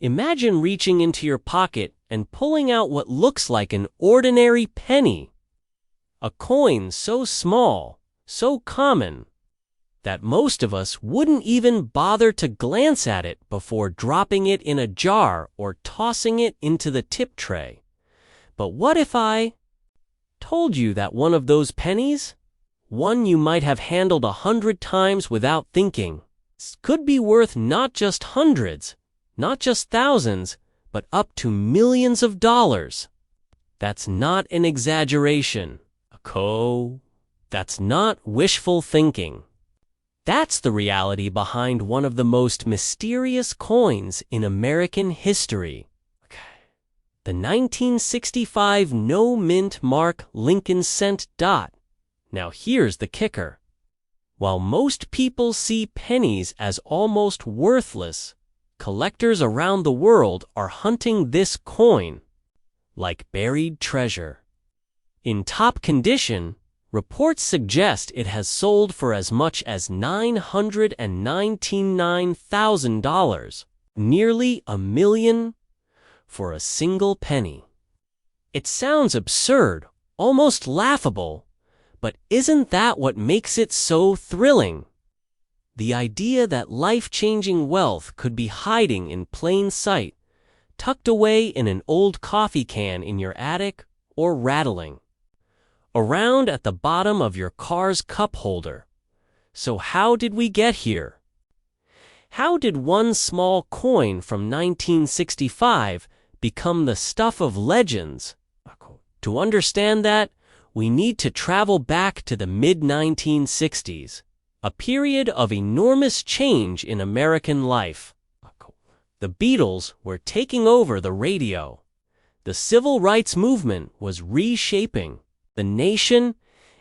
Imagine reaching into your pocket and pulling out what looks like an ordinary penny. A coin so small, so common, that most of us wouldn't even bother to glance at it before dropping it in a jar or tossing it into the tip tray. But what if I told you that one of those pennies, one you might have handled 100 times without thinking, could be worth not just hundreds, not just thousands, but up to millions of dollars? That's not an exaggeration. That's not wishful thinking. That's the reality behind one of the most mysterious coins in American history. The 1965 no-mint mark Lincoln cent dot. Now here's the kicker. While most people see pennies as almost worthless, collectors around the world are hunting this coin like buried treasure. In top condition, reports suggest it has sold for as much as $999,000, nearly $1 million, for a single penny. It sounds absurd, almost laughable, but isn't that what makes it so thrilling? The idea that life-changing wealth could be hiding in plain sight, tucked away in an old coffee can in your attic, or rattling around at the bottom of your car's cup holder. So how did we get here? How did one small coin from 1965 become the stuff of legends? To understand that, we need to travel back to the mid-1960s, a period of enormous change in American life. The Beatles were taking over the radio. The civil rights movement was reshaping the nation,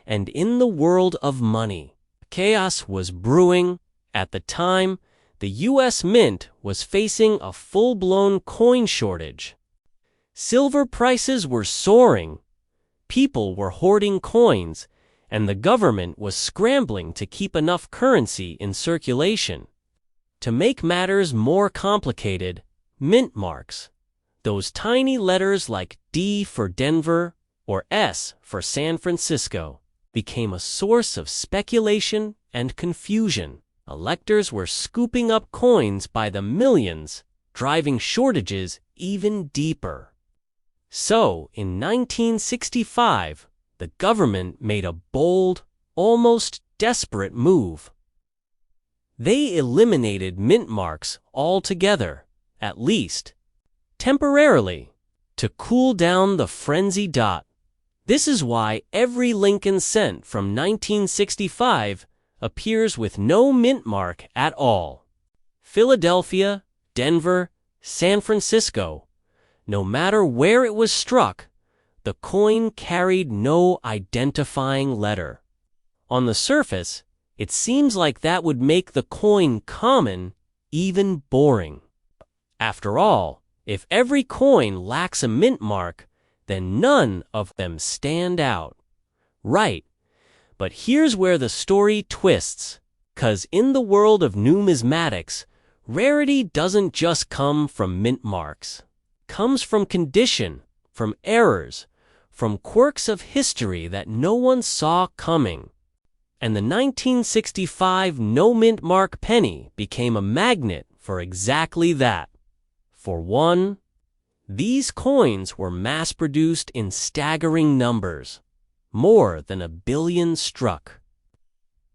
and in the world of money, chaos was brewing. At the time, the U.S. Mint was facing a full-blown coin shortage. Silver prices were soaring, people were hoarding coins, and the government was scrambling to keep enough currency in circulation. To make matters more complicated, mint marks, those tiny letters like D for Denver or S for San Francisco, became a source of speculation and confusion. Electors were scooping up coins by the millions, driving shortages even deeper. So, in 1965, the government made a bold, almost desperate move. They eliminated mint marks altogether, at least temporarily, to cool down the frenzy. This is why every Lincoln cent from 1965 appears with no mint mark at all. Philadelphia, Denver, San Francisco, no matter where it was struck, the coin carried no identifying letter. On the surface, it seems like that would make the coin common, even boring. After all, if every coin lacks a mint mark, then none of them stand out. Right, but here's where the story twists, 'cause in the world of numismatics, rarity doesn't just come from mint marks. It comes from condition, from errors, from quirks of history that no one saw coming. And the 1965 no-mint mark penny became a magnet for exactly that. For one, these coins were mass-produced in staggering numbers, more than 1 billion struck,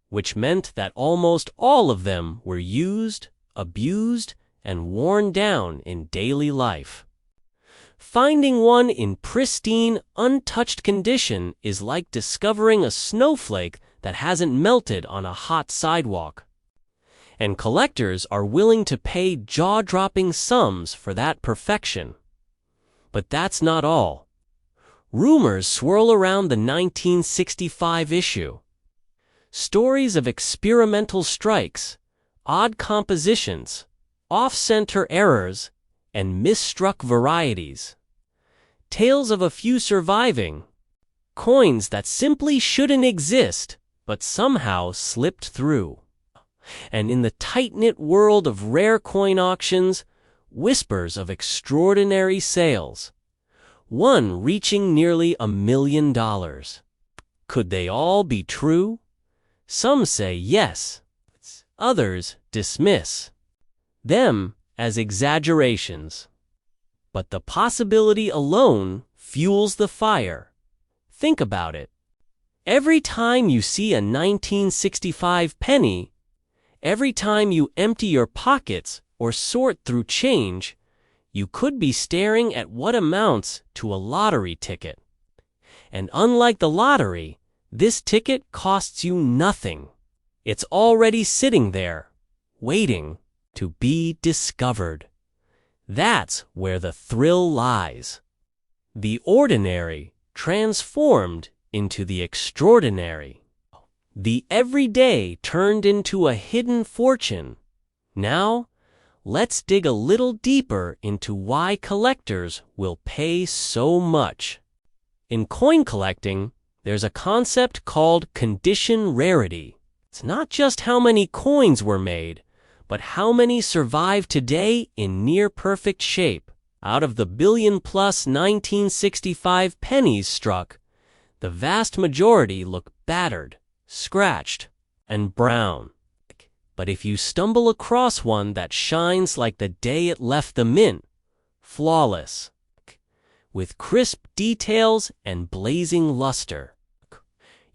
which meant that almost all of them were used, abused, and worn down in daily life. Finding one in pristine, untouched condition is like discovering a snowflake that hasn't melted on a hot sidewalk. And collectors are willing to pay jaw-dropping sums for that perfection. But that's not all. Rumors swirl around the 1965 issue. Stories of experimental strikes, odd compositions, off-center errors, and misstruck varieties. Tales of a few surviving, coins that simply shouldn't exist, but somehow slipped through. And in the tight-knit world of rare coin auctions, whispers of extraordinary sales, one reaching nearly $1 million. Could they all be true? Some say yes, others dismiss them as exaggerations. But the possibility alone fuels the fire. Think about it. Every time you see a 1965 penny, every time you empty your pockets or sort through change, you could be staring at what amounts to a lottery ticket. And unlike the lottery, this ticket costs you nothing. It's already sitting there, waiting to be discovered. That's where the thrill lies. The ordinary transformed into the extraordinary. The everyday turned into a hidden fortune. Now, let's dig a little deeper into why collectors will pay so much. In coin collecting, there's a concept called condition rarity. It's not just how many coins were made, but how many survive today in near-perfect shape. Out of the billion-plus 1965 pennies struck, the vast majority look battered, scratched, and brown. But if you stumble across one that shines like the day it left the mint, flawless, with crisp details and blazing luster,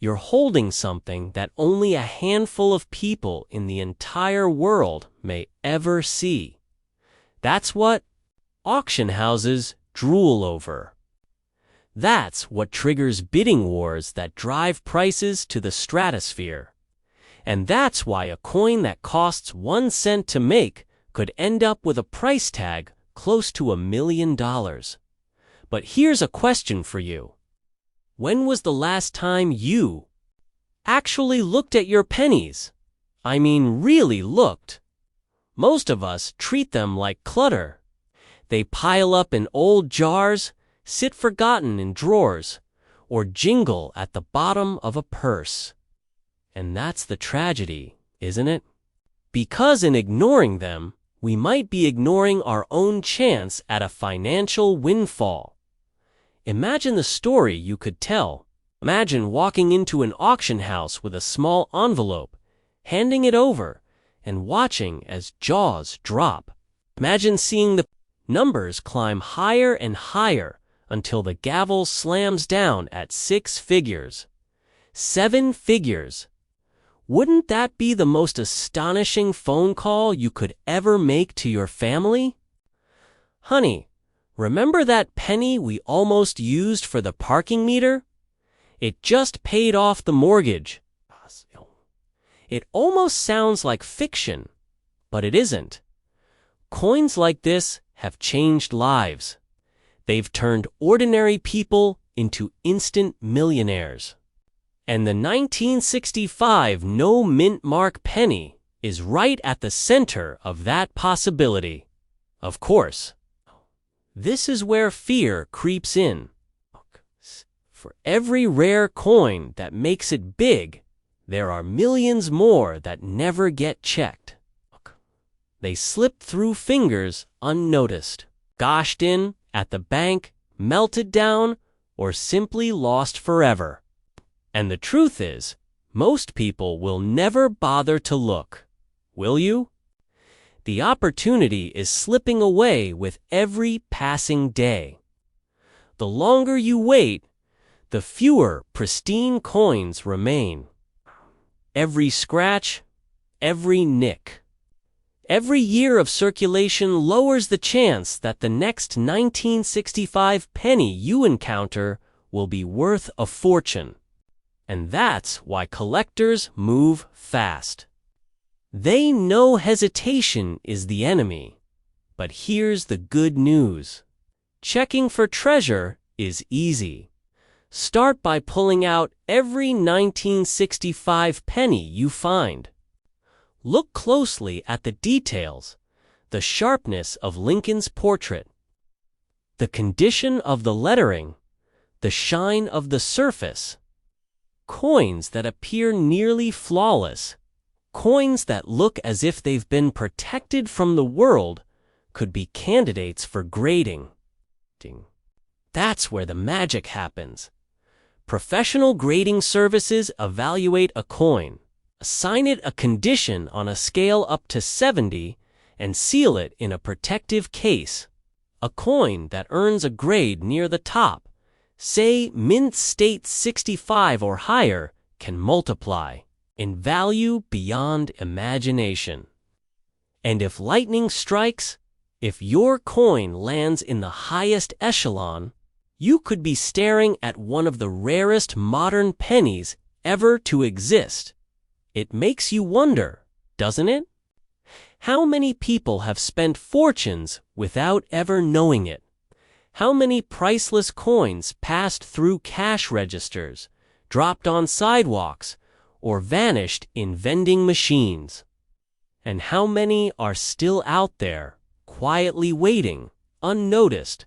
you're holding something that only a handful of people in the entire world may ever see. That's what auction houses drool over. That's what triggers bidding wars that drive prices to the stratosphere. And that's why a coin that costs 1 cent to make could end up with a price tag close to $1 million. But here's a question for you. When was the last time you actually looked at your pennies? I mean, really looked. Most of us treat them like clutter. They pile up in old jars, sit forgotten in drawers, or jingle at the bottom of a purse. And that's the tragedy, isn't it? Because in ignoring them, we might be ignoring our own chance at a financial windfall. Imagine the story you could tell. Imagine walking into an auction house with a small envelope, handing it over, and watching as jaws drop. Imagine seeing the numbers climb higher and higher until the gavel slams down at 6 figures. 7 figures. Wouldn't that be the most astonishing phone call you could ever make to your family? Honey, remember that penny we almost used for the parking meter? It just paid off the mortgage. It almost sounds like fiction, but it isn't. Coins like this have changed lives. They've turned ordinary people into instant millionaires. And the 1965 no mint mark penny is right at the center of that possibility. Of course, this is where fear creeps in. For every rare coin that makes it big, there are millions more that never get checked. They slip through fingers unnoticed, goshed in at the bank, melted down, or simply lost forever. And the truth is, most people will never bother to look. Will you? The opportunity is slipping away with every passing day. The longer you wait, the fewer pristine coins remain. Every scratch, every nick. Every year of circulation lowers the chance that the next 1965 penny you encounter will be worth a fortune. And that's why collectors move fast. They know hesitation is the enemy. But here's the good news. Checking for treasure is easy. Start by pulling out every 1965 penny you find. Look closely at the details, the sharpness of Lincoln's portrait, the condition of the lettering, the shine of the surface. Coins that appear nearly flawless, coins that look as if they've been protected from the world, could be candidates for grading. That's where the magic happens. Professional grading services evaluate a coin, assign it a condition on a scale up to 70, and seal it in a protective case. A coin that earns a grade near the top, say mint state 65 or higher, can multiply in value beyond imagination. And if lightning strikes, if your coin lands in the highest echelon, you could be staring at one of the rarest modern pennies ever to exist. It makes you wonder, doesn't it? How many people have spent fortunes without ever knowing it? How many priceless coins passed through cash registers, dropped on sidewalks, or vanished in vending machines? And how many are still out there, quietly waiting, unnoticed,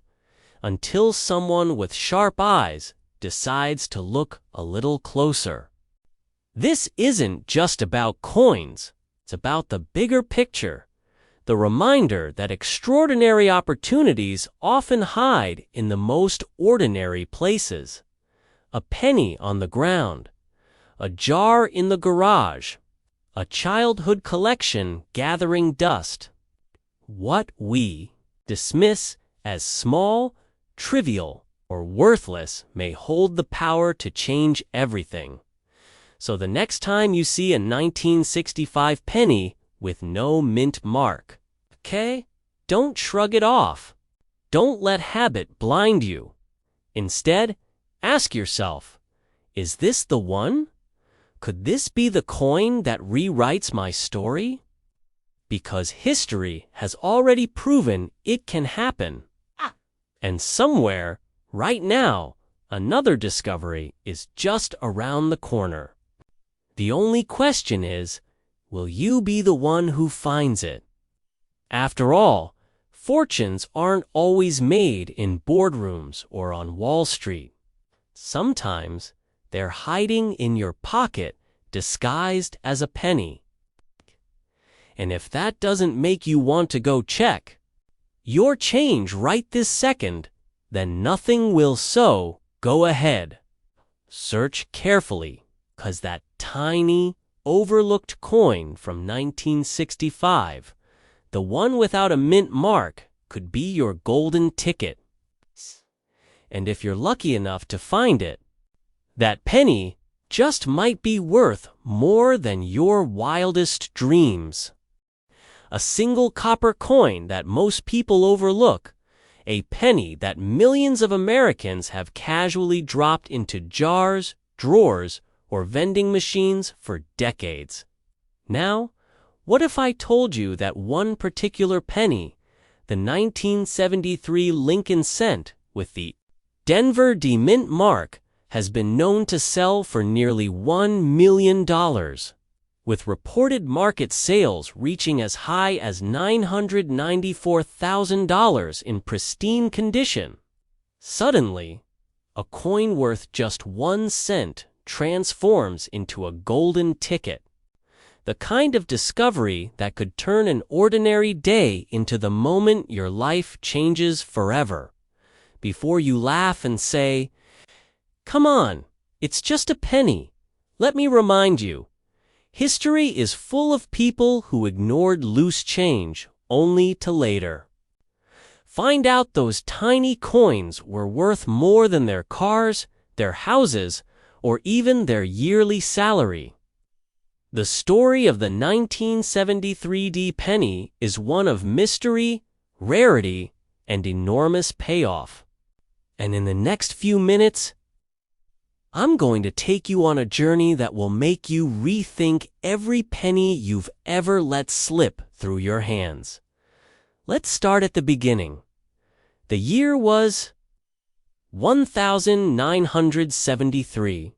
until someone with sharp eyes decides to look a little closer? This isn't just about coins. It's about the bigger picture, the reminder that extraordinary opportunities often hide in the most ordinary places. A penny on the ground, a jar in the garage, a childhood collection gathering dust. What we dismiss as small, trivial, or worthless may hold the power to change everything. So the next time you see a 1965 penny with no mint mark, okay? Don't shrug it off. Don't let habit blind you. Instead, ask yourself, is this the one? Could this be the coin that rewrites my story? Because history has already proven it can happen. And somewhere, right now, another discovery is just around the corner. The only question is, will you be the one who finds it? After all, fortunes aren't always made in boardrooms or on Wall Street. Sometimes they're hiding in your pocket disguised as a penny. And if that doesn't make you want to go check your change right this second, then nothing will. So go ahead. Search carefully, 'cause that tiny, overlooked coin from 1965, the one without a mint mark, could be your golden ticket. And if you're lucky enough to find it, that penny just might be worth more than your wildest dreams. A single copper coin that most people overlook, a penny that millions of Americans have casually dropped into jars, drawers, or vending machines for decades. Now, what if I told you that one particular penny, the 1973 Lincoln cent with the Denver D Mint mark, has been known to sell for nearly $1 million, with reported market sales reaching as high as $994,000 in pristine condition? Suddenly, a coin worth just 1 cent transforms into a golden ticket. The kind of discovery that could turn an ordinary day into the moment your life changes forever. Before you laugh and say, "Come on, it's just a penny," let me remind you, history is full of people who ignored loose change only to later find out those tiny coins were worth more than their cars, their houses, or even their yearly salary. The story of the 1973 D penny is one of mystery, rarity, and enormous payoff. And in the next few minutes, I'm going to take you on a journey that will make you rethink every penny you've ever let slip through your hands. Let's start at the beginning. The year was 1973.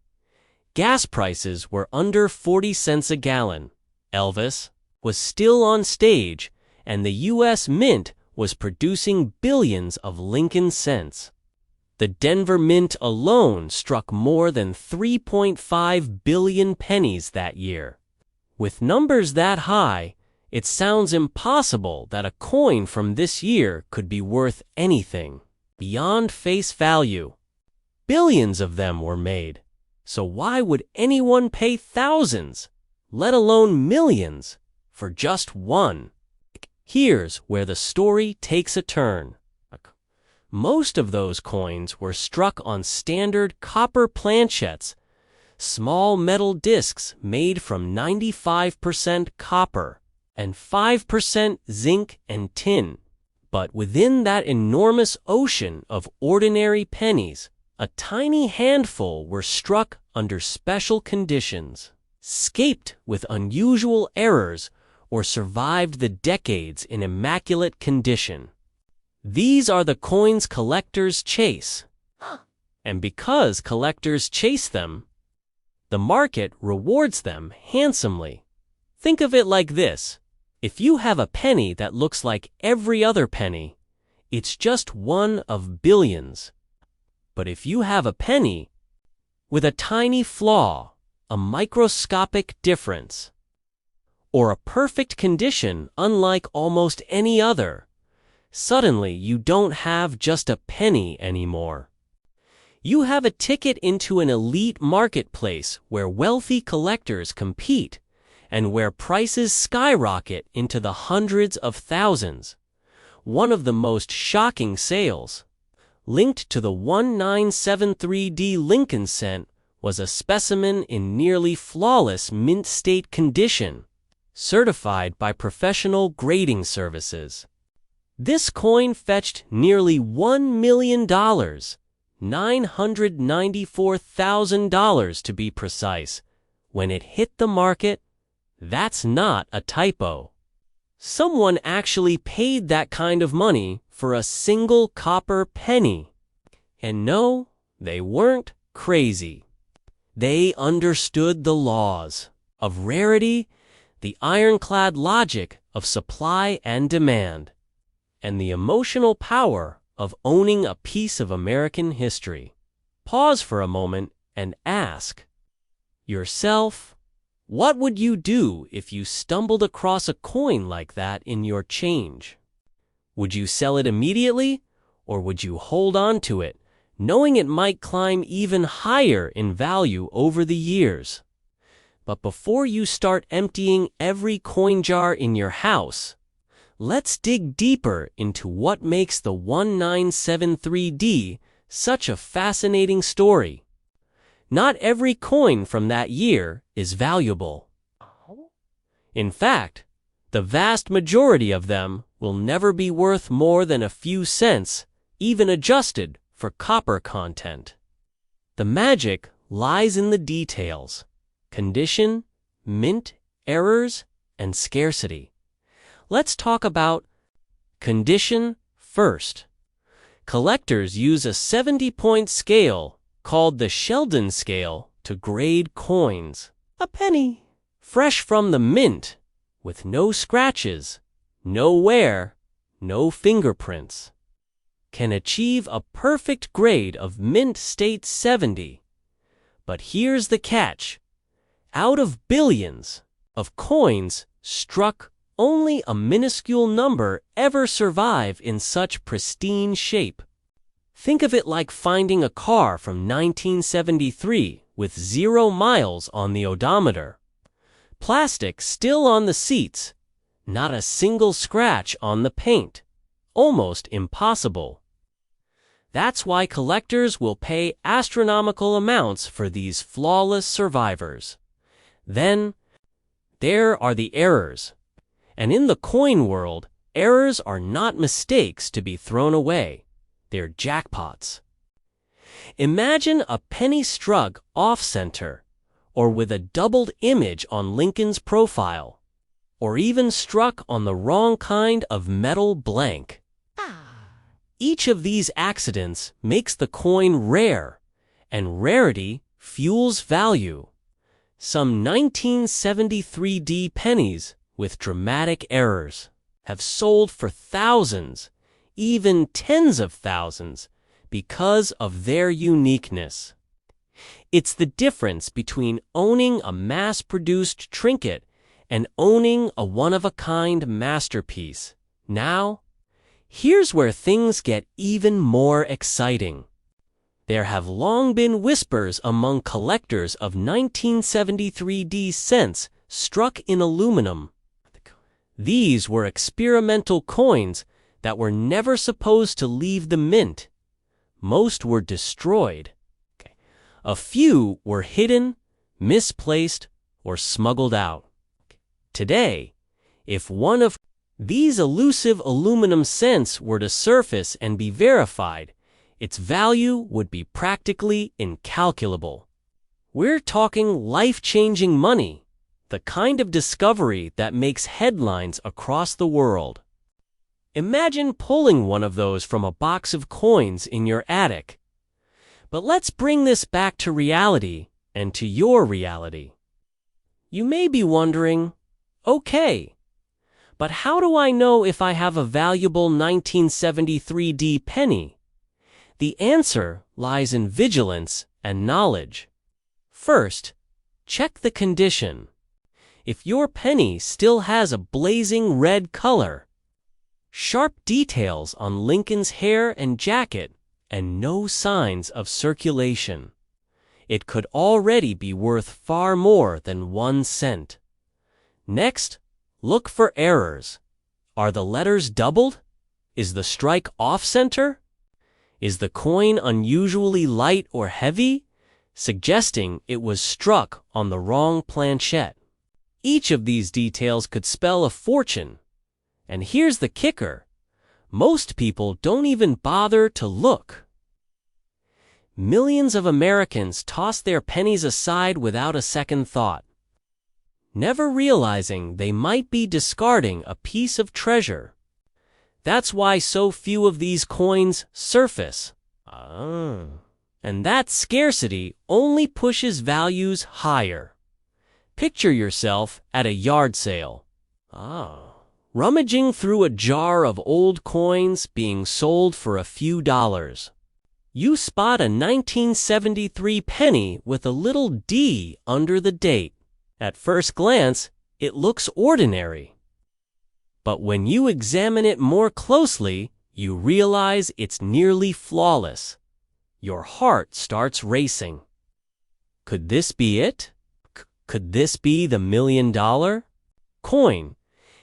Gas prices were under 40 cents a gallon. Elvis was still on stage, and the U.S. Mint was producing billions of Lincoln cents. The Denver Mint alone struck more than 3.5 billion pennies that year. With numbers that high, It sounds impossible that a coin from this year could be worth anything beyond face value. Billions of them were made, so why would anyone pay thousands, let alone millions, for just one? Here's where the story takes a turn. Most of those coins were struck on standard copper planchettes, small metal discs made from 95% copper and 5% zinc and tin. But within that enormous ocean of ordinary pennies, a tiny handful were struck under special conditions, scaped with unusual errors, or survived the decades in immaculate condition. These are the coins collectors chase. And because collectors chase them, the market rewards them handsomely. Think of it like this. If you have a penny that looks like every other penny, it's just one of billions. But if you have a penny with a tiny flaw, a microscopic difference, or a perfect condition unlike almost any other, suddenly you don't have just a penny anymore. You have a ticket into an elite marketplace where wealthy collectors compete and where prices skyrocket into the hundreds of thousands. One of the most shocking sales, linked to the 1973D Lincoln cent, was a specimen in nearly flawless mint state condition, certified by professional grading services. This coin fetched nearly $1 million, $994,000 to be precise, when it hit the market. That's not a typo. Someone actually paid that kind of money for a single copper penny. And no, they weren't crazy. They understood the laws of rarity, the ironclad logic of supply and demand, and the emotional power of owning a piece of American history. Pause for a moment and ask yourself, what would you do if you stumbled across a coin like that in your change? Would you sell it immediately, or would you hold on to it, knowing it might climb even higher in value over the years? But before you start emptying every coin jar in your house, let's dig deeper into what makes the 1973D such a fascinating story. Not every coin from that year is valuable. In fact, the vast majority of them will never be worth more than a few cents, even adjusted for copper content. The magic lies in the details: condition, mint, errors, and scarcity. Let's talk about condition first. Collectors use a 70-point scale called the Sheldon scale to grade coins. A penny, fresh from the mint, with no scratches, no wear, no fingerprints, can achieve a perfect grade of mint state 70. But here's the catch. Out of billions of coins struck, only a minuscule number ever survive in such pristine shape. Think of it like finding a car from 1973 with 0 miles on the odometer. Plastic still on the seats, not a single scratch on the paint. Almost impossible. That's why collectors will pay astronomical amounts for these flawless survivors. Then, there are the errors. And in the coin world, errors are not mistakes to be thrown away. They're jackpots. Imagine a penny struck off-center, or with a doubled image on Lincoln's profile, or even struck on the wrong kind of metal blank. Each of these accidents makes the coin rare, and rarity fuels value. Some 1973D pennies with dramatic errors have sold for thousands, even tens of thousands, because of their uniqueness. It's the difference between owning a mass-produced trinket and owning a one-of-a-kind masterpiece. Now, here's where things get even more exciting. There have long been whispers among collectors of 1973 cents struck in aluminum. These were experimental coins that were never supposed to leave the mint. Most were destroyed. A few were hidden, misplaced, or smuggled out. Today, if one of these elusive aluminum cents were to surface and be verified, its value would be practically incalculable. We're talking life-changing money, the kind of discovery that makes headlines across the world. Imagine pulling one of those from a box of coins in your attic. But let's bring this back to reality and to your reality. You may be wondering, okay, but how do I know if I have a valuable 1973 penny? The answer lies in vigilance and knowledge. First, check the condition. If your penny still has a blazing red color, sharp details on Lincoln's hair and jacket, and no signs of circulation, it could already be worth far more than 1 cent. Next, look for errors. Are the letters doubled? Is the strike off-center? Is the coin unusually light or heavy, suggesting it was struck on the wrong planchette? Each of these details could spell a fortune. And here's the kicker. Most people don't even bother to look. Millions of Americans toss their pennies aside without a second thought, never realizing they might be discarding a piece of treasure. That's why so few of these coins surface. And that scarcity only pushes values higher. Picture yourself at a yard sale. Rummaging through a jar of old coins being sold for a few dollars. You spot a 1973 penny with a little D under the date. At first glance, it looks ordinary. But when you examine it more closely, you realize it's nearly flawless. Your heart starts racing. Could this be it? Could this be the $1 million coin?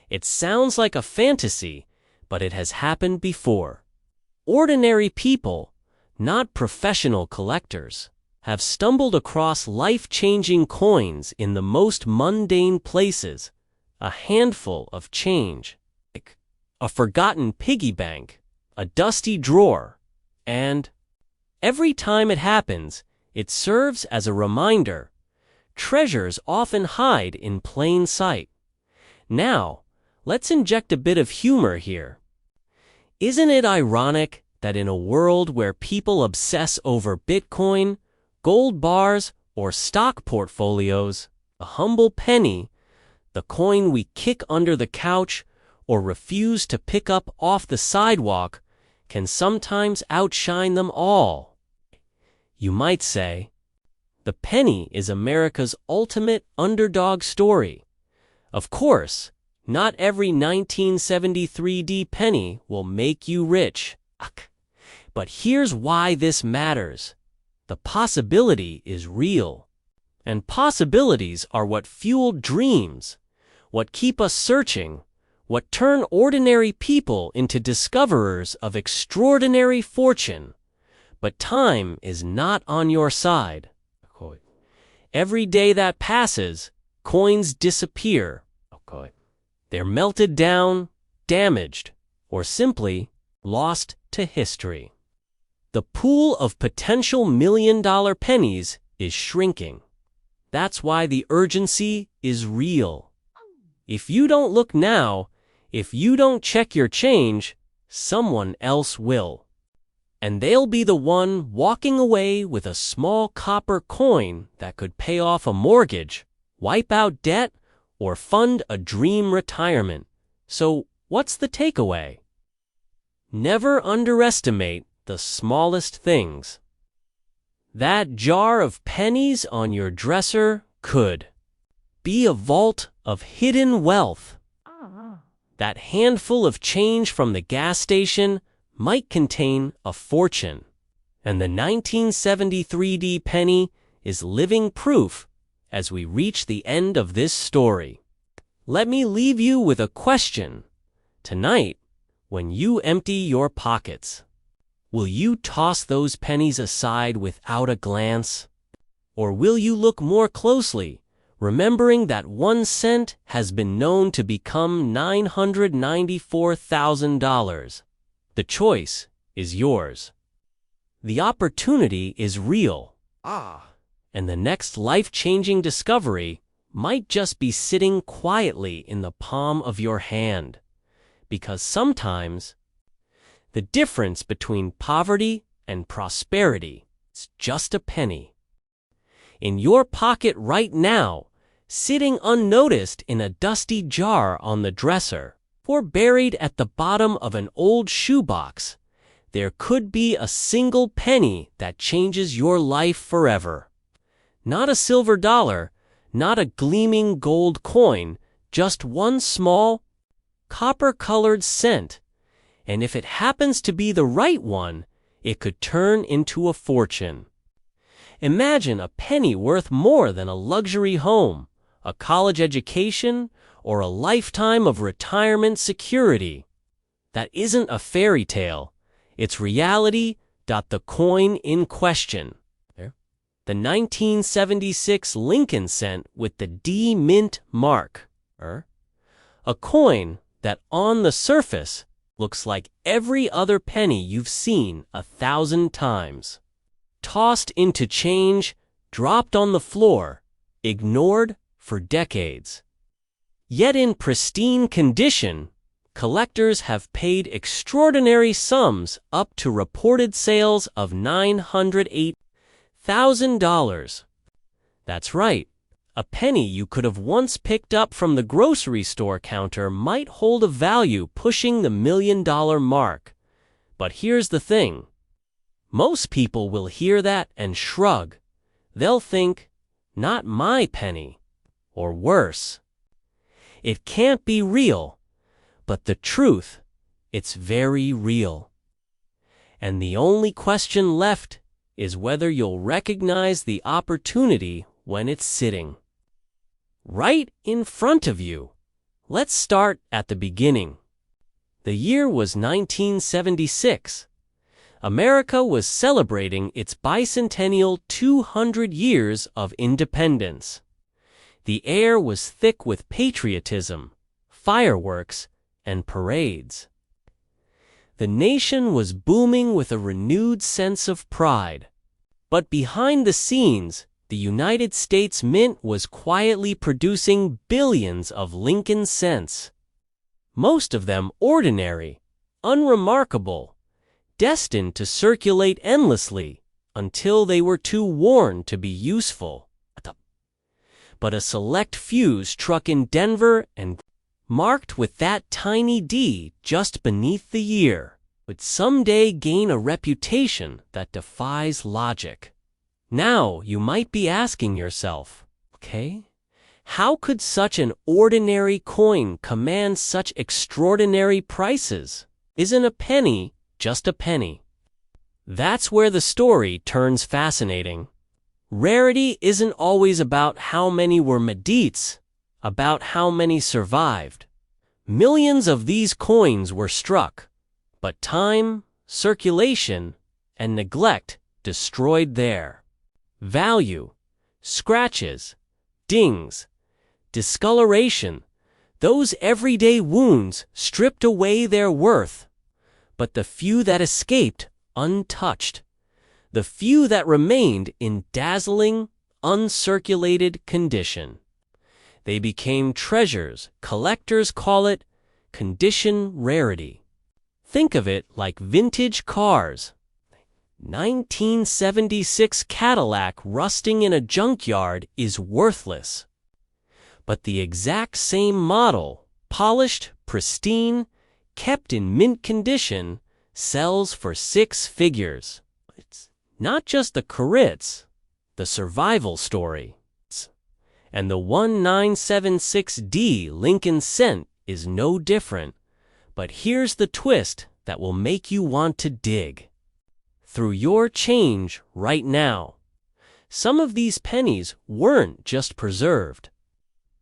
It sounds like a fantasy, but it has happened before. Ordinary people, not professional collectors, have stumbled across life-changing coins in the most mundane places, a handful of change, a forgotten piggy bank, a dusty drawer, and every time it happens, it serves as a reminder. Treasures often hide in plain sight. Now, let's inject a bit of humor here. Isn't it ironic that in a world where people obsess over Bitcoin, gold bars, or stock portfolios, a humble penny, the coin we kick under the couch or refuse to pick up off the sidewalk, can sometimes outshine them all? You might say, the penny is America's ultimate underdog story. Of course, not every 1973 penny will make you rich. But here's why this matters. The possibility is real. And possibilities are what fuel dreams, what keep us searching, what turn ordinary people into discoverers of extraordinary fortune. But time is not on your side. Every day that passes, coins disappear. They're melted down, damaged, or simply lost to history. The pool of potential $1 million pennies is shrinking. That's why the urgency is real. If you don't look now, if you don't check your change, someone else will. And they'll be the one walking away with a small copper coin that could pay off a mortgage, wipe out debt, or fund a dream retirement. So, what's the takeaway? Never underestimate the smallest things. That jar of pennies on your dresser could be a vault of hidden wealth. That handful of change from the gas station might contain a fortune. And the 1973 penny is living proof as we reach the end of this story. Let me leave you with a question. Tonight, when you empty your pockets, will you toss those pennies aside without a glance? Or will you look more closely, remembering that 1 cent has been known to become $994,000? The choice is yours. The opportunity is real. And the next life-changing discovery might just be sitting quietly in the palm of your hand. Because sometimes, the difference between poverty and prosperity is just a penny. In your pocket right now, sitting unnoticed in a dusty jar on the dresser, or buried at the bottom of an old shoebox, there could be a single penny that changes your life forever. Not a silver dollar, not a gleaming gold coin, just one small, copper-colored cent. And if it happens to be the right one, it could turn into a fortune. Imagine a penny worth more than a luxury home, a college education, or a lifetime of retirement security. That isn't a fairy tale. It's reality. The coin in question. The 1976 Lincoln cent with the D Mint mark. A coin that on the surface looks like every other penny you've seen 1,000 times. Tossed into change, dropped on the floor, ignored for decades. Yet in pristine condition, collectors have paid extraordinary sums up to reported sales of $908,000. That's right, a penny you could have once picked up from the grocery store counter might hold a value pushing the $1 million mark. But here's the thing. Most people will hear that and shrug. They'll think, not my penny. Or worse. It can't be real. But the truth, it's very real. And the only question left is whether you'll recognize the opportunity when it's sitting right in front of you. Let's start at the beginning. The year was 1976. America was celebrating its bicentennial 200 years of independence. The air was thick with patriotism, fireworks, and parades. The nation was booming with a renewed sense of pride. But behind the scenes, the United States Mint was quietly producing billions of Lincoln cents. Most of them ordinary, unremarkable, destined to circulate endlessly until they were too worn to be useful. But a select few struck in Denver and marked with that tiny D just beneath the year, would someday gain a reputation that defies logic. Now you might be asking yourself, how could such an ordinary coin command such extraordinary prices? Isn't a penny just a penny? That's where the story turns fascinating. Rarity isn't always about how many were made, it's about how many survived. Millions of these coins were struck, but time, circulation, and neglect destroyed their value. Scratches, dings, discoloration, those everyday wounds stripped away their worth. But the few that escaped untouched, the few that remained in dazzling, uncirculated condition, they became treasures. Collectors call it condition rarity. Think of it like vintage cars. 1976 Cadillac rusting in a junkyard is worthless. But the exact same model, polished, pristine, kept in mint condition, sells for 6 figures. It's not just the carrots, the survival story. And the 1976D Lincoln cent is no different. But here's the twist that will make you want to dig through your change right now. Some of these pennies weren't just preserved.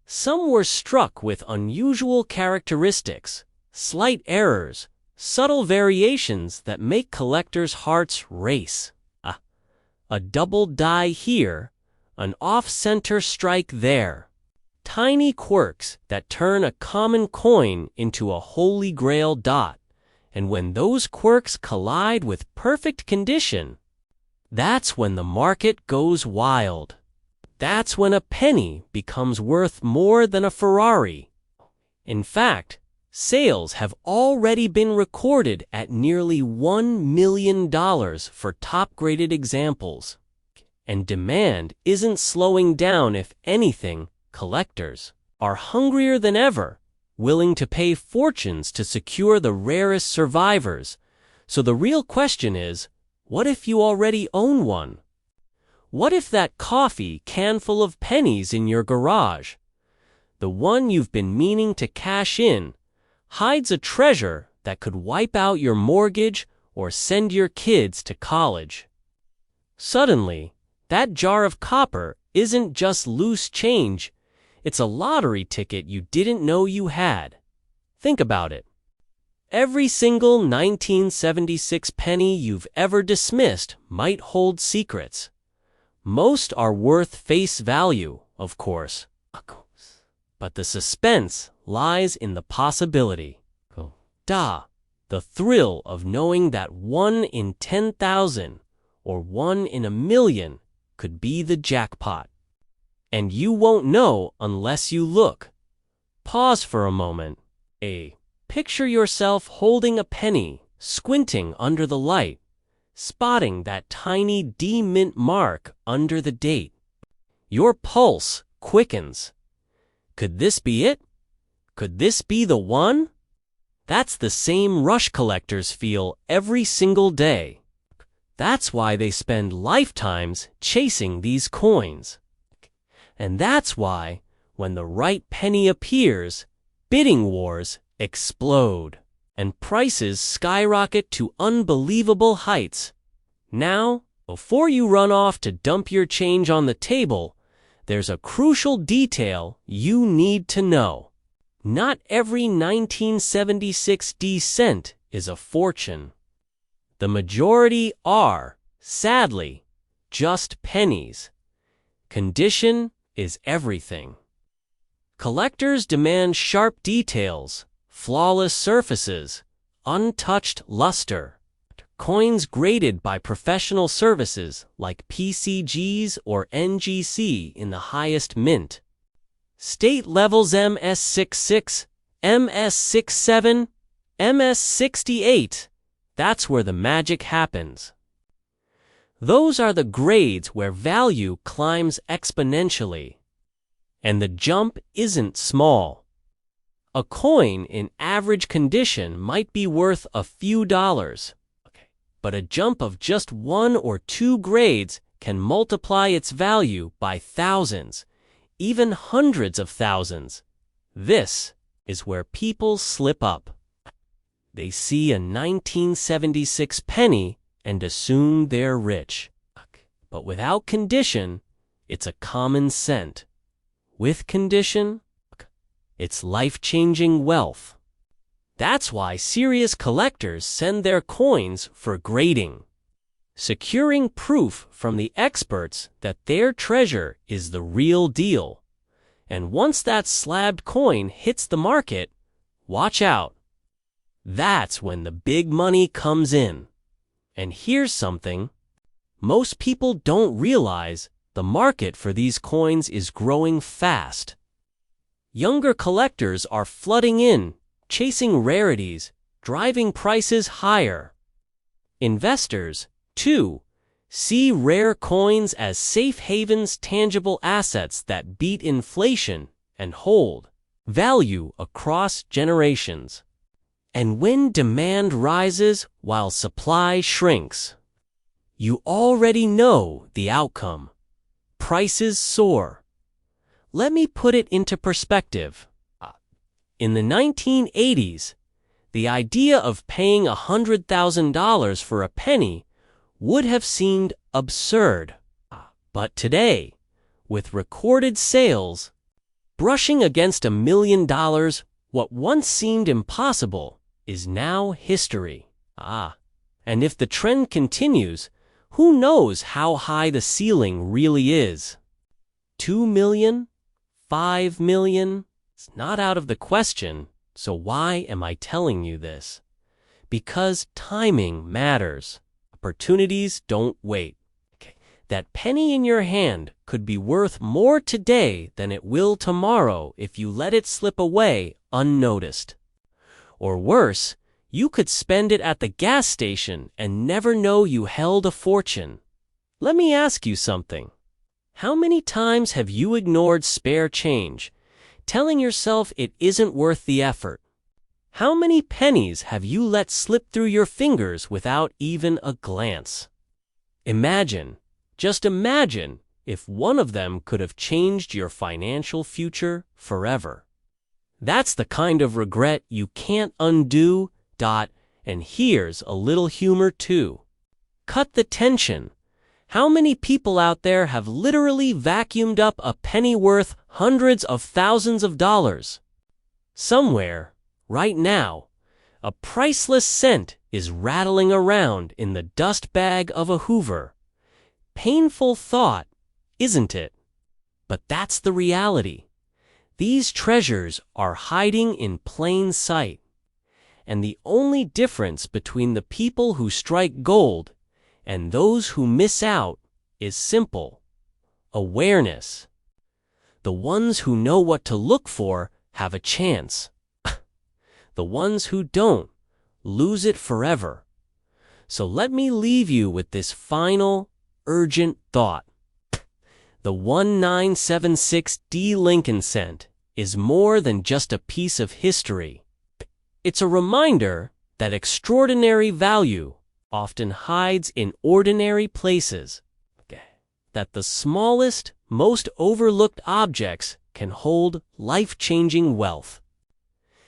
Some were struck with unusual characteristics, slight errors, subtle variations that make collectors' hearts race. A double die here, an off-center strike there. Tiny quirks that turn a common coin into a holy grail dot. And when those quirks collide with perfect condition, that's when the market goes wild. That's when a penny becomes worth more than a Ferrari. In fact, sales have already been recorded at nearly $1 million for top-graded examples. And demand isn't slowing down. If anything, collectors are hungrier than ever, willing to pay fortunes to secure the rarest survivors. So the real question is, what if you already own one? What if that coffee can full of pennies in your garage, the one you've been meaning to cash in, hides a treasure that could wipe out your mortgage or send your kids to college? Suddenly, that jar of copper isn't just loose change, it's a lottery ticket you didn't know you had. Think about it. Every single 1976 penny you've ever dismissed might hold secrets. Most are worth face value, of course. But the suspense lies in the possibility. The thrill of knowing that 1 in 10,000 or 1 in a million could be the jackpot. And you won't know unless you look. Pause for a moment. Picture yourself holding a penny, squinting under the light, spotting that tiny D mint mark under the date. Your pulse quickens. Could this be it? Could this be the one? That's the same rush collectors feel every single day. That's why they spend lifetimes chasing these coins. And that's why, when the right penny appears, bidding wars explode, and prices skyrocket to unbelievable heights. Now, before you run off to dump your change on the table, there's a crucial detail you need to know. Not every 1976 D cent is a fortune. The majority are, sadly, just pennies. Condition is everything. Collectors demand sharp details, flawless surfaces, untouched luster. Coins graded by professional services like PCGs or NGC in the highest mint. State levels MS66, MS67, MS68. That's where the magic happens. Those are the grades where value climbs exponentially. And the jump isn't small. A coin in average condition might be worth a few dollars. But a jump of just 1 or 2 grades can multiply its value by thousands, even hundreds of thousands. This is where people slip up. They see a 1976 penny and assume they're rich. But without condition, it's a common cent. With condition, it's life-changing wealth. That's why serious collectors send their coins for grading, securing proof from the experts that their treasure is the real deal. And once that slabbed coin hits the market, watch out. That's when the big money comes in. And here's something. Most people don't realize the market for these coins is growing fast. Younger collectors are flooding in, chasing rarities, driving prices higher. Investors, too, see rare coins as safe havens, tangible assets that beat inflation and hold value across generations. And when demand rises while supply shrinks, you already know the outcome. Prices soar. Let me put it into perspective. In the 1980s, the idea of paying $100,000 for a penny would have seemed absurd. But today, with recorded sales brushing against $1 million, what once seemed impossible is now history. And if the trend continues, who knows how high the ceiling really is? 2 million? 5 million? It's not out of the question, so why am I telling you this? Because timing matters. Opportunities don't wait. That penny in your hand could be worth more today than it will tomorrow if you let it slip away unnoticed. Or worse, you could spend it at the gas station and never know you held a fortune. Let me ask you something. How many times have you ignored spare change, telling yourself it isn't worth the effort? How many pennies have you let slip through your fingers without even a glance? Just imagine if one of them could have changed your financial future forever. That's the kind of regret you can't undo. And here's a little humor too. Cut the tension. How many people out there have literally vacuumed up a penny worth hundreds of thousands of dollars? Somewhere, right now, a priceless cent is rattling around in the dust bag of a Hoover. Painful thought, isn't it? But that's the reality. These treasures are hiding in plain sight. And the only difference between the people who strike gold and those who miss out is simple: awareness. The ones who know what to look for have a chance. The ones who don't lose it forever. So let me leave you with this final, urgent thought. The 1976D Lincoln cent is more than just a piece of history. It's a reminder that extraordinary value often hides in ordinary places, that the smallest, most overlooked objects can hold life-changing wealth,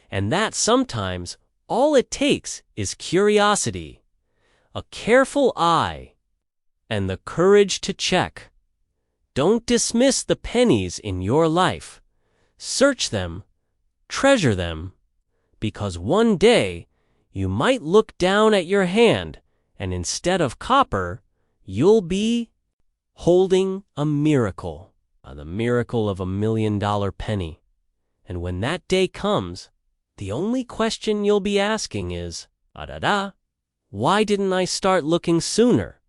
and that sometimes all it takes is curiosity, a careful eye, and the courage to check. Don't dismiss the pennies in your life. Search them, treasure them, because one day you might look down at your hand and instead of copper, you'll be holding a miracle, the miracle of $1 million penny. And when that day comes, the only question you'll be asking is, why didn't I start looking sooner?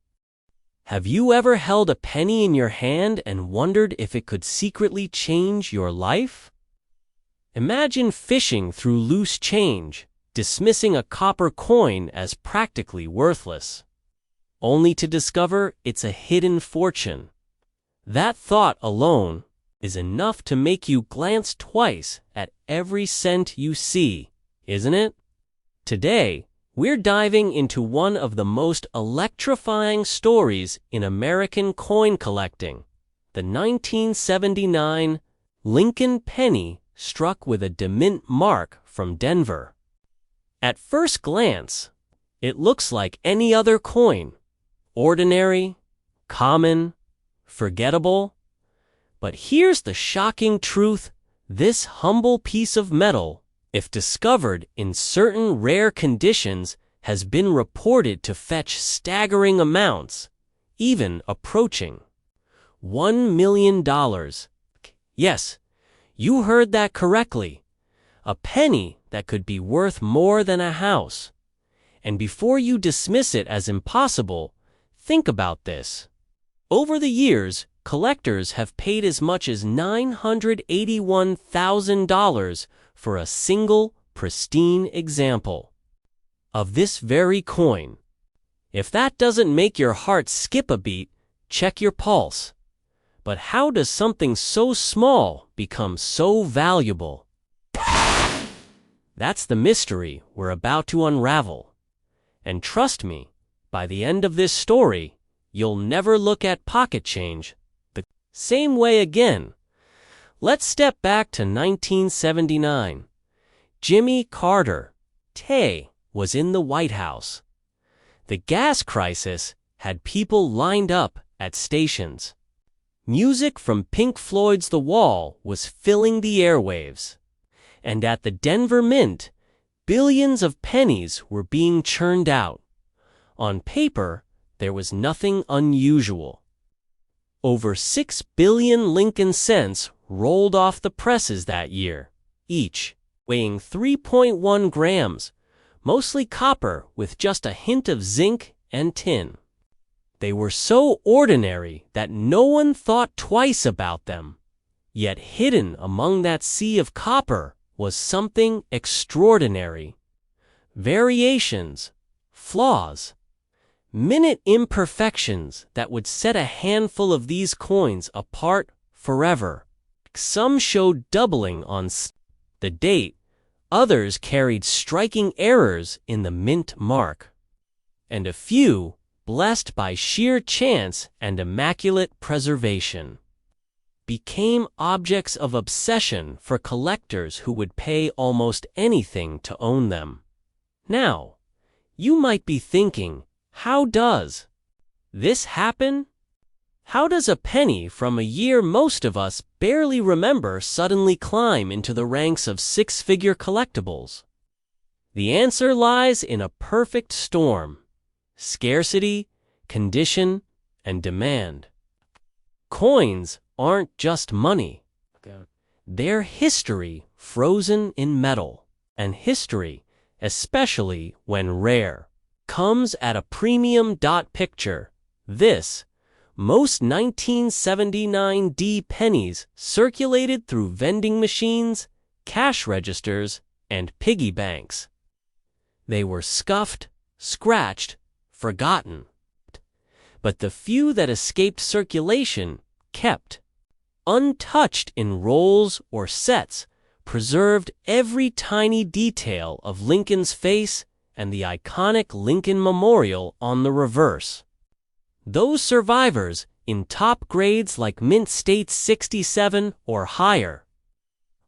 Have you ever held a penny in your hand and wondered if it could secretly change your life? Imagine fishing through loose change, dismissing a copper coin as practically worthless, only to discover it's a hidden fortune. That thought alone is enough to make you glance twice at every cent you see, isn't it? Today, we're diving into one of the most electrifying stories in American coin collecting, the 1979 Lincoln penny struck with a demint mark from Denver. At first glance, it looks like any other coin, ordinary, common, forgettable. But here's the shocking truth: this humble piece of metal, if discovered in certain rare conditions, has been reported to fetch staggering amounts, even approaching $1 million. Yes, you heard that correctly. A penny that could be worth more than a house. And before you dismiss it as impossible, think about this. Over the years, collectors have paid as much as $981,000 for a single, pristine example of this very coin. If that doesn't make your heart skip a beat, check your pulse. But how does something so small become so valuable? That's the mystery we're about to unravel. And trust me, by the end of this story, you'll never look at pocket change the same way again. Let's step back to 1979. Jimmy Carter, Tay, was in the White House. The gas crisis had people lined up at stations. Music from Pink Floyd's The Wall was filling the airwaves. And at the Denver Mint, billions of pennies were being churned out. On paper, there was nothing unusual. Over 6 billion Lincoln cents rolled off the presses that year, each weighing 3.1 grams, mostly copper with just a hint of zinc and tin. They were so ordinary that no one thought twice about them. Yet hidden among that sea of copper was something extraordinary. Variations, flaws, minute imperfections that would set a handful of these coins apart forever. Some showed doubling on the date, others carried striking errors in the mint mark, and a few blessed by sheer chance and immaculate preservation became objects of obsession for collectors who would pay almost anything to own them. Now, you might be thinking, how does this happen? How does a penny from a year most of us barely remember suddenly climb into the ranks of six-figure collectibles? The answer lies in a perfect storm: scarcity, condition, and demand. Coins aren't just money. They're history frozen in metal. And history, especially when rare, comes at a premium. Picture this. Most 1979 D pennies circulated through vending machines, cash registers, and piggy banks. They were scuffed, scratched, forgotten. But the few that escaped circulation kept, untouched in rolls or sets, preserved every tiny detail of Lincoln's face and the iconic Lincoln Memorial on the reverse. Those survivors, in top grades like Mint State 67 or higher,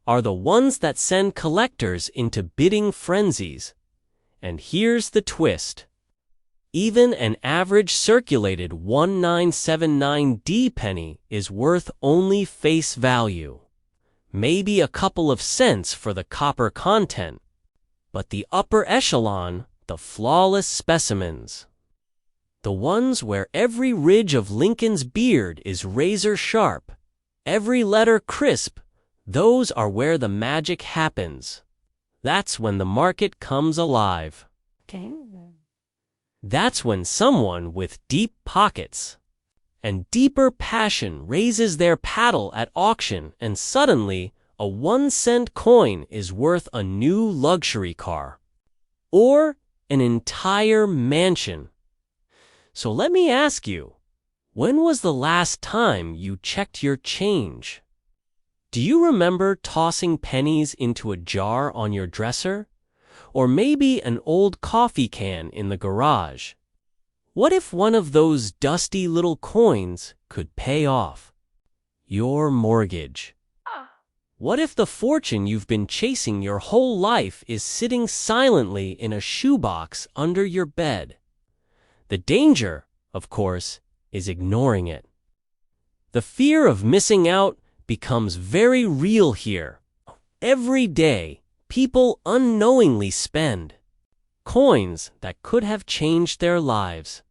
are the ones that send collectors into bidding frenzies. And here's the twist. Even an average circulated 1979D penny is worth only face value. Maybe a couple of cents for the copper content. But the upper echelon, the flawless specimens, the ones where every ridge of Lincoln's beard is razor sharp, every letter crisp, those are where the magic happens. That's when the market comes alive. Okay. That's when someone with deep pockets and deeper passion raises their paddle at auction, and suddenly a 1-cent coin is worth a new luxury car or an entire mansion. So let me ask you, when was the last time you checked your change? Do you remember tossing pennies into a jar on your dresser? Or maybe an old coffee can in the garage? What if one of those dusty little coins could pay off your mortgage? What if the fortune you've been chasing your whole life is sitting silently in a shoebox under your bed? The danger, of course, is ignoring it. The fear of missing out becomes very real here. Every day, people unknowingly spend coins that could have changed their lives.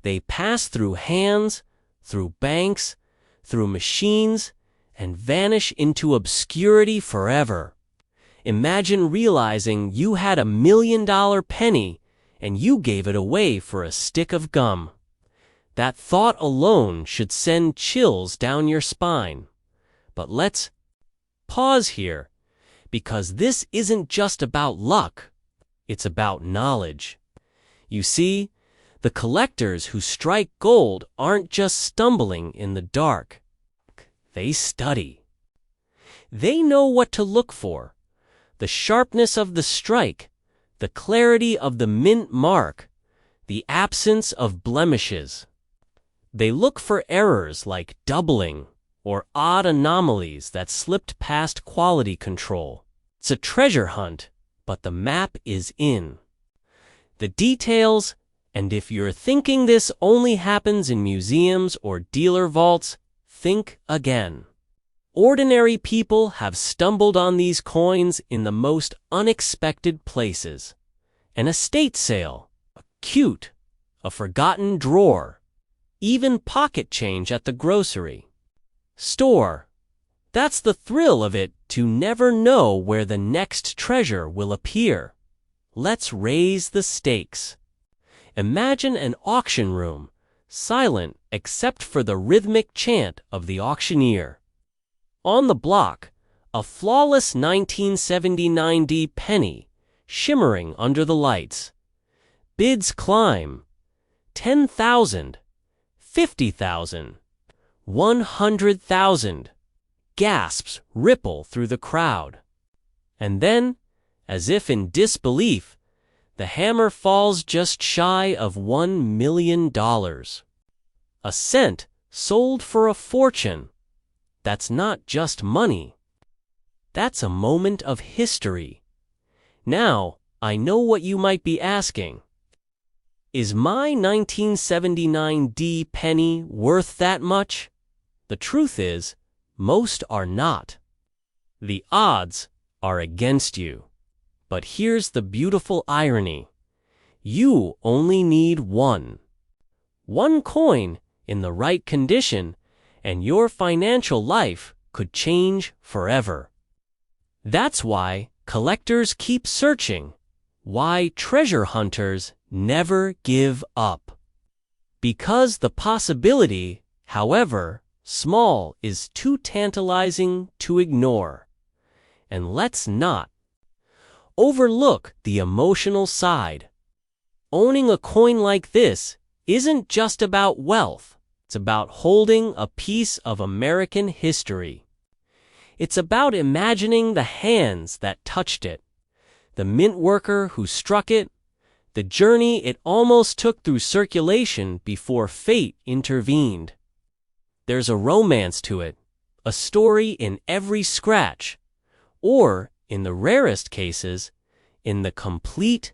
They pass through hands, through banks, through machines, and vanish into obscurity forever. Imagine realizing you had $1 million penny and you gave it away for a stick of gum. That thought alone should send chills down your spine. But let's pause here, because this isn't just about luck, it's about knowledge. You see, the collectors who strike gold aren't just stumbling in the dark. They study. They know what to look for: the sharpness of the strike, the clarity of the mint mark, the absence of blemishes. They look for errors like doubling or odd anomalies that slipped past quality control. It's a treasure hunt, but the map is in. The details, and if you're thinking this only happens in museums or dealer vaults, think again. Ordinary people have stumbled on these coins in the most unexpected places. An estate sale, a cute, a forgotten drawer, even pocket change at the grocery store. That's the thrill of it, to never know where the next treasure will appear. Let's raise the stakes. Imagine an auction room, silent except for the rhythmic chant of the auctioneer. On the block, a flawless 1979 penny, shimmering under the lights. Bids climb. 10,000, 50,000, 100,000. Gasps ripple through the crowd. And then, as if in disbelief, the hammer falls just shy of $1 million. A cent sold for a fortune. That's not just money. That's a moment of history. Now, I know what you might be asking. Is my 1979 penny worth that much? The truth is, most are not. The odds are against you. But here's the beautiful irony. You only need one. One coin in the right condition, and your financial life could change forever. That's why collectors keep searching, why treasure hunters never give up. Because the possibility, however small, is too tantalizing to ignore. And let's not overlook the emotional side. Owning a coin like this isn't just about wealth. It's about holding a piece of American history. It's about imagining the hands that touched it, the mint worker who struck it, the journey it almost took through circulation before fate intervened. There's a romance to it, a story in every scratch, or, in the rarest cases, in the complete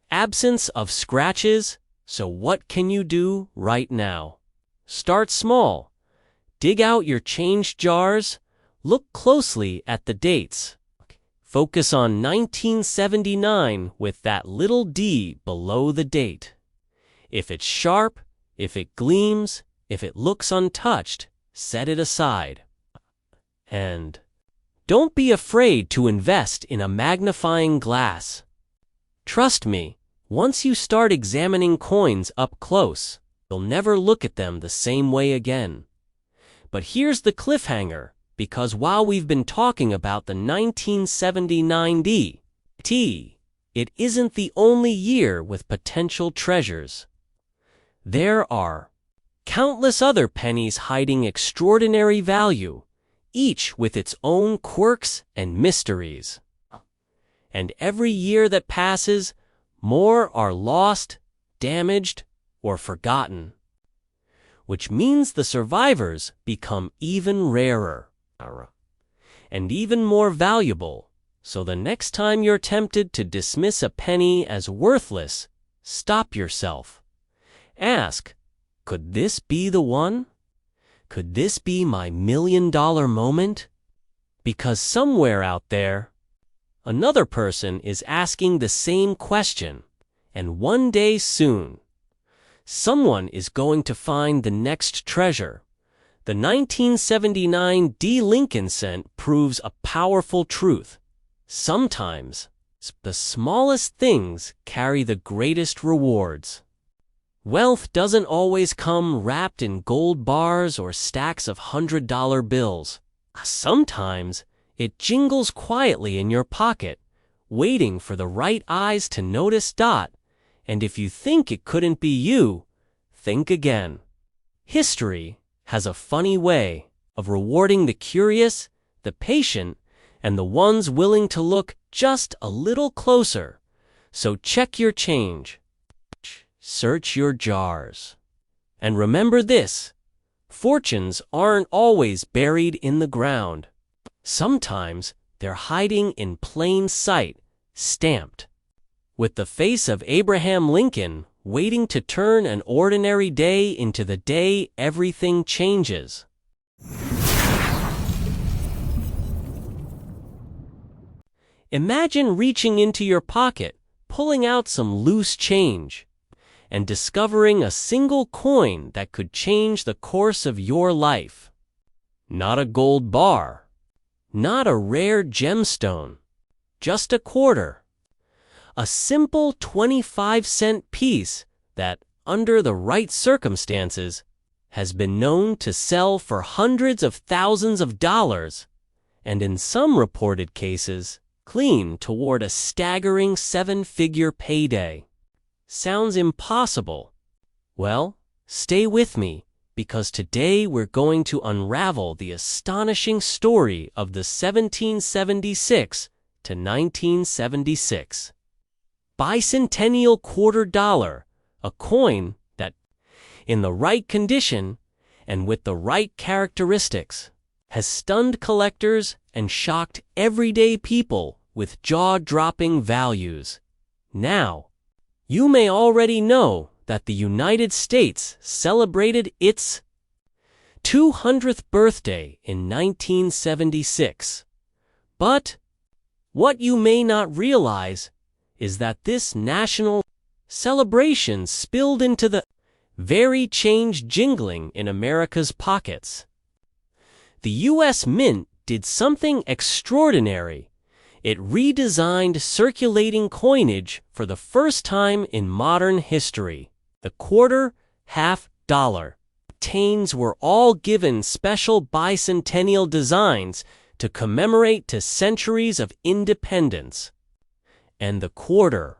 absence of scratches. So what can you do right now? Start small. Dig out your change jars. Look closely at the dates. Focus on 1979 with that little D below the date. If it's sharp, if it gleams, if it looks untouched, set it aside. And don't be afraid to invest in a magnifying glass. Trust me, once you start examining coins up close, you'll never look at them the same way again. But here's the cliffhanger, because while we've been talking about the 1979 it isn't the only year with potential treasures. There are countless other pennies hiding extraordinary value, each with its own quirks and mysteries. And every year that passes, more are lost, damaged, or forgotten. Which means the survivors become even rarer and even more valuable. So the next time you're tempted to dismiss a penny as worthless, stop yourself. Ask, could this be the one? Could this be my $1 million moment? Because somewhere out there, another person is asking the same question, and one day soon, someone is going to find the next treasure. The 1979 Lincoln cent proves a powerful truth. Sometimes, the smallest things carry the greatest rewards. Wealth doesn't always come wrapped in gold bars or stacks of $100 bills. Sometimes, it jingles quietly in your pocket, waiting for the right eyes to notice. And if you think it couldn't be you, think again. History has a funny way of rewarding the curious, the patient, and the ones willing to look just a little closer. So check your change. Search your jars. And remember this: Fortunes aren't always buried in the ground. Sometimes they're hiding in plain sight, stamped with the face of Abraham Lincoln, waiting to turn an ordinary day into the day everything changes. Imagine reaching into your pocket, pulling out some loose change, and discovering a single coin that could change the course of your life. Not a gold bar, not a rare gemstone, just a quarter. A simple 25-cent piece that, under the right circumstances, has been known to sell for hundreds of thousands of dollars, and in some reported cases, clean toward a staggering 7-figure payday. Sounds impossible? Well, stay with me, because today we're going to unravel the astonishing story of the 1776 to 1976 bicentennial $quarter, a coin that, in the right condition and with the right characteristics, has stunned collectors and shocked everyday people with jaw-dropping values. Now, you may already know that the United States celebrated its 200th birthday in 1976. But what you may not realize is that this national celebration spilled into the very change jingling in America's pockets. The U.S. Mint did something extraordinary. It redesigned circulating coinage for the first time in modern history. The quarter, half dollar tains were all given special bicentennial designs to commemorate to centuries of independence. And the quarter,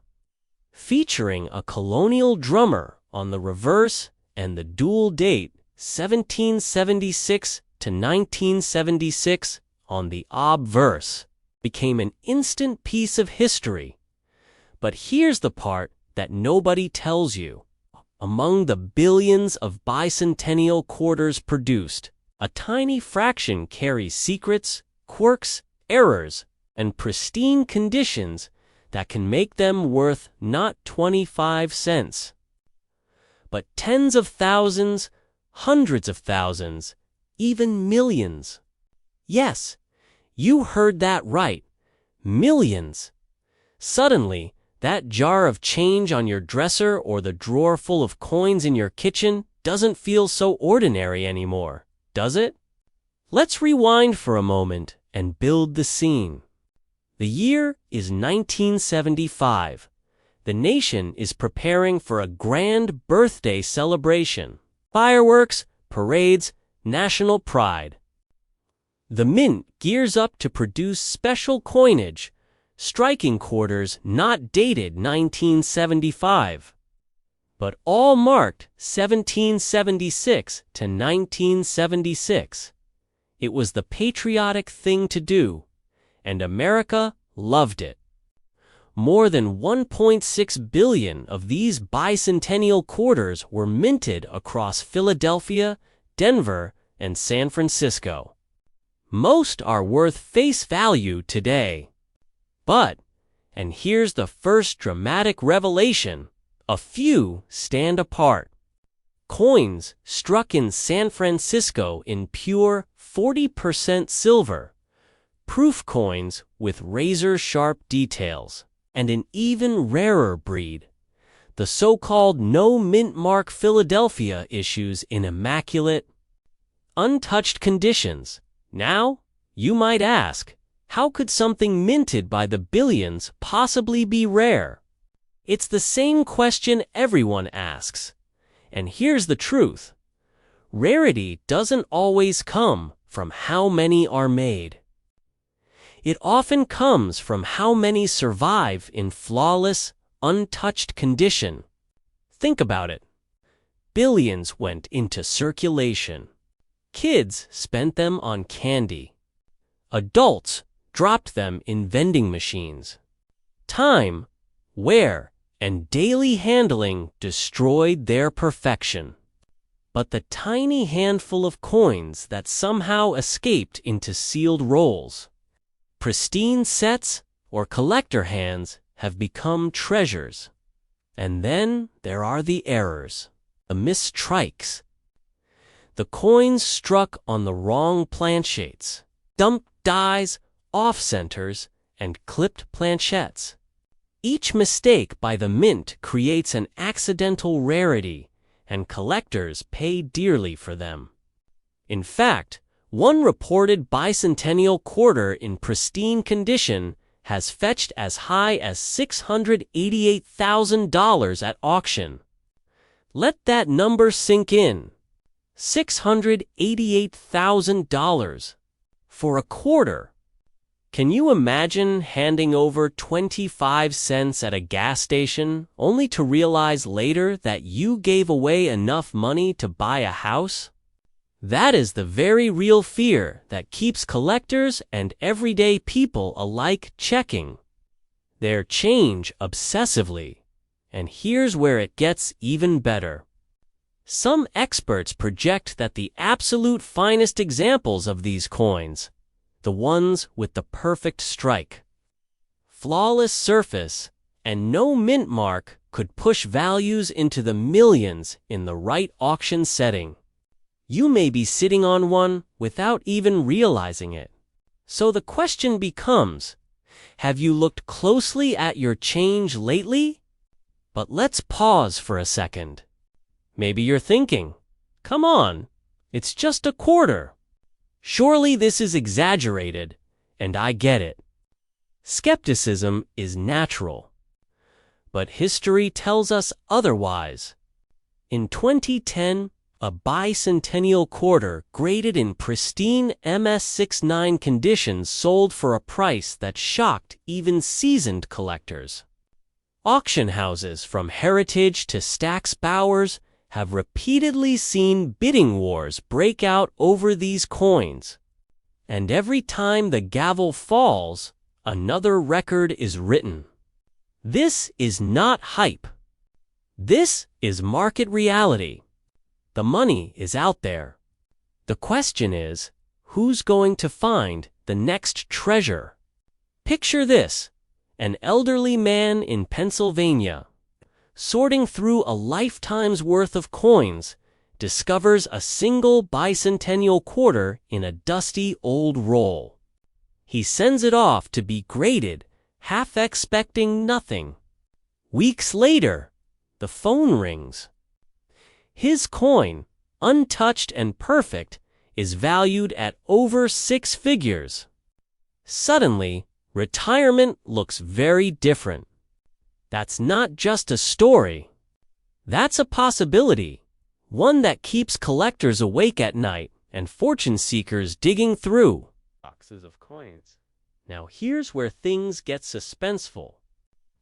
featuring a colonial drummer on the reverse and the dual date 1776 to 1976 on the obverse, became an instant piece of history. But here's the part that nobody tells you. Among the billions of bicentennial quarters produced, a tiny fraction carries secrets, quirks, errors, and pristine conditions that can make them worth not 25 cents, but tens of thousands, hundreds of thousands, even millions. Yes, you heard that right. Millions. Suddenly, that jar of change on your dresser or the drawer full of coins in your kitchen doesn't feel so ordinary anymore, does it? Let's rewind for a moment and build the scene. The year is 1975. The nation is preparing for a grand birthday celebration. Fireworks, parades, national pride. The Mint gears up to produce special coinage, striking quarters not dated 1975, but all marked 1776 to 1976. It was the patriotic thing to do, and America loved it. More than 1.6 billion of these bicentennial quarters were minted across Philadelphia, Denver, and San Francisco. Most are worth face value today. But, and here's the first dramatic revelation, a few stand apart. Coins struck in San Francisco in pure 40% silver, proof coins with razor-sharp details, and an even rarer breed, the so-called no-mint mark Philadelphia issues in immaculate, untouched conditions. Now, you might ask, how could something minted by the billions possibly be rare? It's the same question everyone asks. And here's the truth. Rarity doesn't always come from how many are made. It often comes from how many survive in flawless, untouched condition. Think about it. Billions went into circulation. Kids spent them on candy. Adults dropped them in vending machines. Time, wear, and daily handling destroyed their perfection. but the tiny handful of coins that somehow escaped into sealed rolls. Pristine sets or collector hands have become treasures. And then there are the errors, the mistrikes. The coins struck on the wrong planchettes, dumped dies, off-centers, and clipped planchettes. Each mistake by the mint creates an accidental rarity, and collectors pay dearly for them. In fact, one reported bicentennial quarter in pristine condition has fetched as high as $688,000 at auction. Let that number sink in. $688,000 for a quarter. Can you imagine handing over 25 cents at a gas station only to realize later that you gave away enough money to buy a house? That is the very real fear that keeps collectors and everyday people alike checking their change obsessively. And here's where it gets even better. Some experts project that the absolute finest examples of these coins, the ones with the perfect strike, flawless surface, and no mint mark, could push values into the millions in the right auction setting. You may be sitting on one without even realizing it. So the question becomes, have you looked closely at your change lately? But let's pause for a second. Maybe you're thinking, come on, it's just a quarter. Surely this is exaggerated, and I get it. Skepticism is natural. But history tells us otherwise. In 2010, a bicentennial quarter graded in pristine MS69 conditions sold for a price that shocked even seasoned collectors. Auction houses from Heritage to Stack's Bowers have repeatedly seen bidding wars break out over these coins. And every time the gavel falls, another record is written. This is not hype. This is market reality. The money is out there. The question is, who's going to find the next treasure? Picture this, an elderly man in Pennsylvania, sorting through a lifetime's worth of coins, discovers a single bicentennial quarter in a dusty old roll. He sends it off to be graded, half expecting nothing. Weeks later, the phone rings. His coin, untouched and perfect, is valued at over 6 figures. Suddenly, retirement looks very different. That's not just a story. That's a possibility, one that keeps collectors awake at night and fortune seekers digging through boxes of coins. Now here's where things get suspenseful.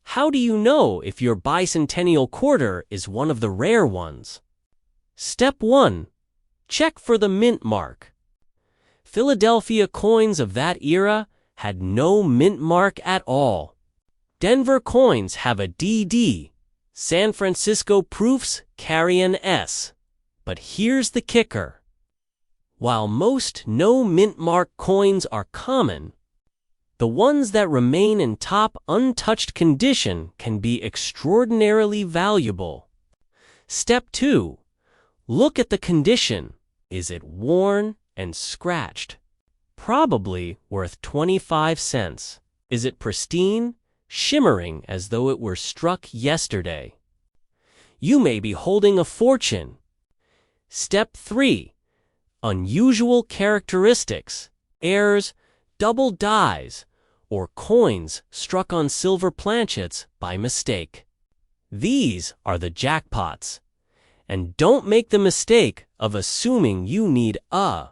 How do you know if your bicentennial quarter is one of the rare ones? Step 1. Check for the mint mark. Philadelphia coins of that era had no mint mark at all. Denver coins have a DD. San Francisco proofs carry an S. But here's the kicker. While most no mint mark coins are common, the ones that remain in top untouched condition can be extraordinarily valuable. Step 2. Look at the condition. Is it worn and scratched? Probably worth 25 cents. Is it pristine, shimmering as though it were struck yesterday? You may be holding a fortune. Step 3. Unusual characteristics, errors, double dies, or coins struck on silver planchets by mistake. These are the jackpots. And don't make the mistake of assuming you need a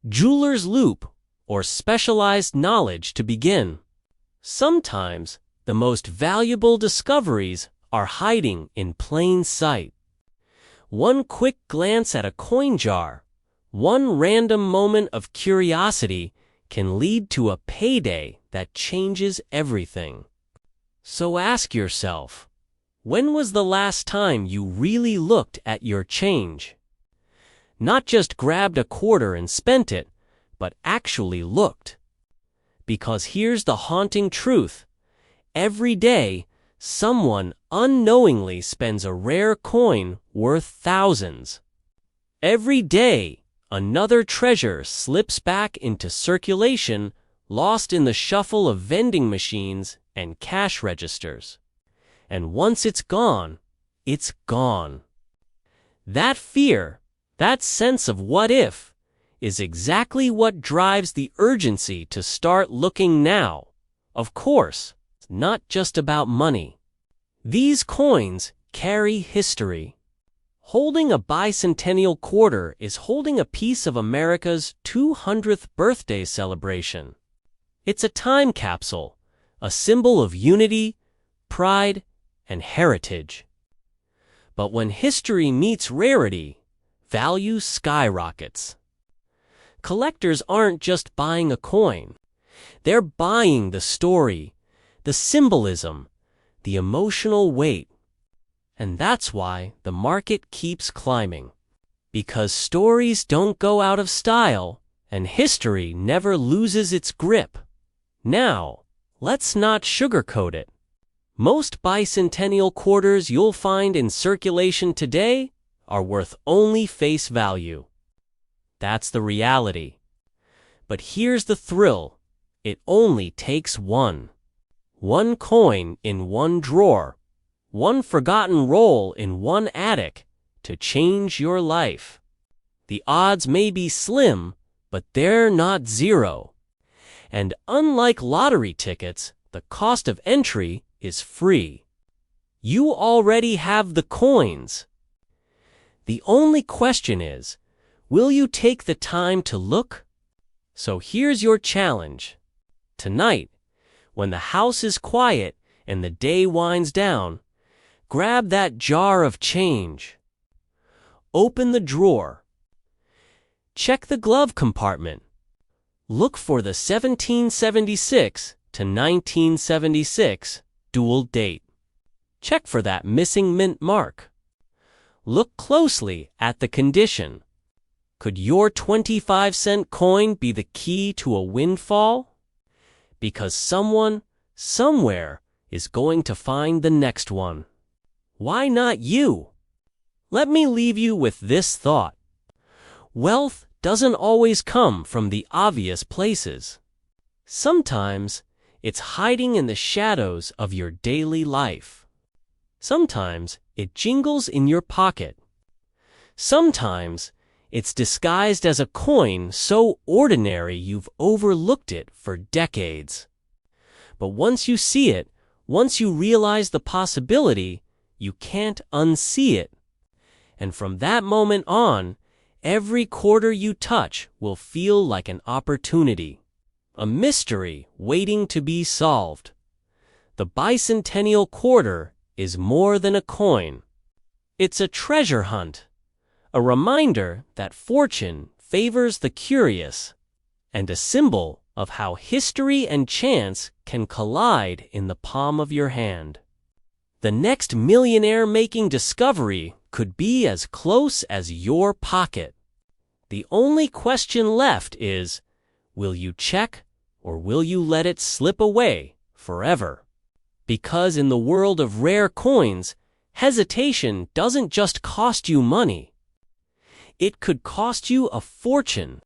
jeweler's loupe or specialized knowledge to begin. Sometimes the most valuable discoveries are hiding in plain sight. One quick glance at a coin jar, one random moment of curiosity can lead to a payday that changes everything. So ask yourself, when was the last time you really looked at your change? Not just grabbed a quarter and spent it, but actually looked. Because here's the haunting truth. Every day, someone unknowingly spends a rare coin worth thousands. Every day, another treasure slips back into circulation, lost in the shuffle of vending machines and cash registers. And once it's gone, it's gone. That fear, that sense of what if, is exactly what drives the urgency to start looking now. Of course, it's not just about money. These coins carry history. Holding a bicentennial quarter is holding a piece of America's 200th birthday celebration. It's a time capsule, a symbol of unity, pride, and heritage. But when history meets rarity, value skyrockets. Collectors aren't just buying a coin. They're buying the story, the symbolism, the emotional weight. And that's why the market keeps climbing. Because stories don't go out of style, and history never loses its grip. Now, let's not sugarcoat it. Most bicentennial quarters you'll find in circulation today are worth only face value. That's the reality. But here's the thrill. It only takes one. One coin in one drawer, one forgotten roll in one attic to change your life. The odds may be slim, but they're not zero. And unlike lottery tickets, the cost of entry is free. You already have the coins. The only question is, will you take the time to look? So here's your challenge. Tonight, when the house is quiet and the day winds down, grab that jar of change. Open the drawer. Check the glove compartment. Look for the 1776 to 1976 dual date. Check for that missing mint mark. Look closely at the condition. Could your 25-cent coin be the key to a windfall? Because someone, somewhere, is going to find the next one. Why not you? Let me leave you with this thought. Wealth doesn't always come from the obvious places. Sometimes, it's hiding in the shadows of your daily life. Sometimes, it jingles in your pocket. Sometimes, it's disguised as a coin so ordinary you've overlooked it for decades. But once you see it, once you realize the possibility, you can't unsee it. And from that moment on, every quarter you touch will feel like an opportunity, a mystery waiting to be solved. The bicentennial quarter is more than a coin. It's a treasure hunt, a reminder that fortune favors the curious, and a symbol of how history and chance can collide in the palm of your hand. The next millionaire-making discovery could be as close as your pocket. The only question left is, will you check or will you let it slip away forever? Because in the world of rare coins, hesitation doesn't just cost you money. It could cost you a fortune.